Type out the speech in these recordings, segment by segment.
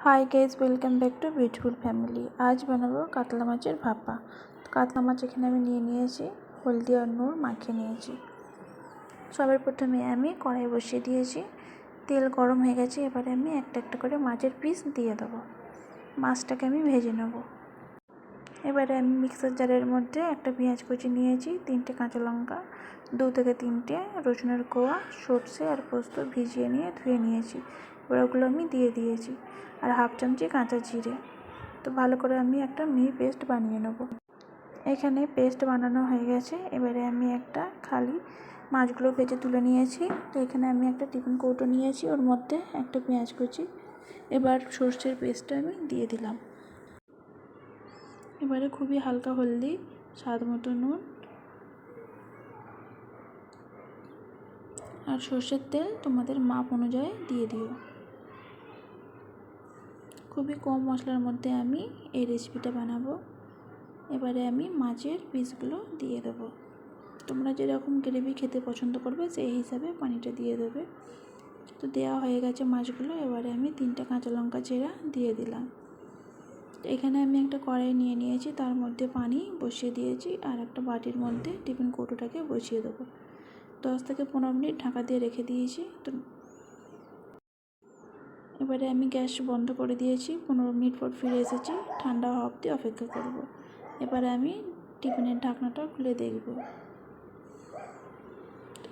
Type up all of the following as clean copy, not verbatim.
Hi guys, welcome back to beautiful family. আজ বানাবো কাতলা মাছের ভাপা। কাতলা মাছ এখানে আমি নিয়েছি, হলদি আর নুন মাখিয়ে নিয়েছি। সবার প্রথমে আমি কড়াই বসিয়ে দিয়েছি, তেল গরম হয়ে গেছে। এবারে আমি একটা একটা করে মাছের পিস দিয়ে দেবো। মাছটাকে আমি ভেজে নেব। এবারে আমি মিক্সার জারের মধ্যে একটা পেঁয়াজ কুচি নিয়েছি, 3টে কাঁচা লঙ্কা, 2 থেকে 3টে রসুনের কোয়া, সর্ষে আর পোস্ত ভিজিয়ে নিয়ে ধুয়ে নিয়েছি। এবার ওগুলো আমি দিয়ে দিয়েছি, আর 1/2 চামচি কাঁচা জিরে। তো ভালো করে আমি একটা মিহি পেস্ট বানিয়ে নেব। এখানে পেস্ট বানানো হয়ে গেছে। এবারে আমি একটা খালি মাছগুলো ভেজে তুলে নিয়েছি। তো এখানে আমি একটা টিফিন কৌটো নিয়েছি, ওর মধ্যে একটা পেঁয়াজ কুচি, এবার সর্ষের পেস্টটা আমি দিয়ে দিলাম। এবারে খুবই হালকা হলদি, স্বাদ মতো নুন আর সর্ষের তেল তোমাদের মাপ অনুযায়ী দিয়ে দিও। খুবই কম মশলার মধ্যে আমি এই রেসিপিটা বানাবো। এবারে আমি মাছের পিসগুলো দিয়ে দেবো। তোমরা যেরকম গ্রেভি খেতে পছন্দ করবে সেই হিসাবে পানিটা দিয়ে দেবে। তো দেওয়া হয়ে গেছে মাছগুলো। এবারে আমি 3টে কাঁচা লঙ্কা চেরা দিয়ে দিলাম। এখানে আমি একটা কড়াই নিয়ে নিয়েছি, তার মধ্যে পানি বসিয়ে দিয়েছি, আর একটা বাটির মধ্যে টিফিন কৌটোটাকে বসিয়ে দেবো। 10 থেকে 15 মিনিট ঢাকা দিয়ে রেখে দিয়েছি। তো এবারে আমি গ্যাস বন্ধ করে দিয়েছি। 15 মিনিট পর ফিরে এসেছি। ঠান্ডা হওয়া অবধি অপেক্ষা করব। এবারে আমি টিফিনের ঢাকনাটা খুলে দেখব।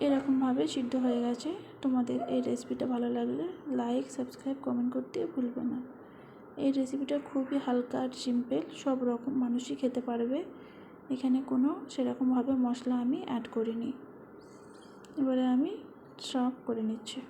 এরকমভাবে সিদ্ধ হয়ে গেছে। তোমাদের এই রেসিপিটা ভালো লাগলে লাইক, সাবস্ক্রাইব, কমেন্ট করতে ভুলবে না। এই রেসিপিটা খুবই হালকা আর সিম্পল, সব রকম মানুষই খেতে পারবে। এখানে কোনো সেরকমভাবে মশলা আমি অ্যাড করিনি। এবারে আমি সার্ভ করে নিচ্ছি।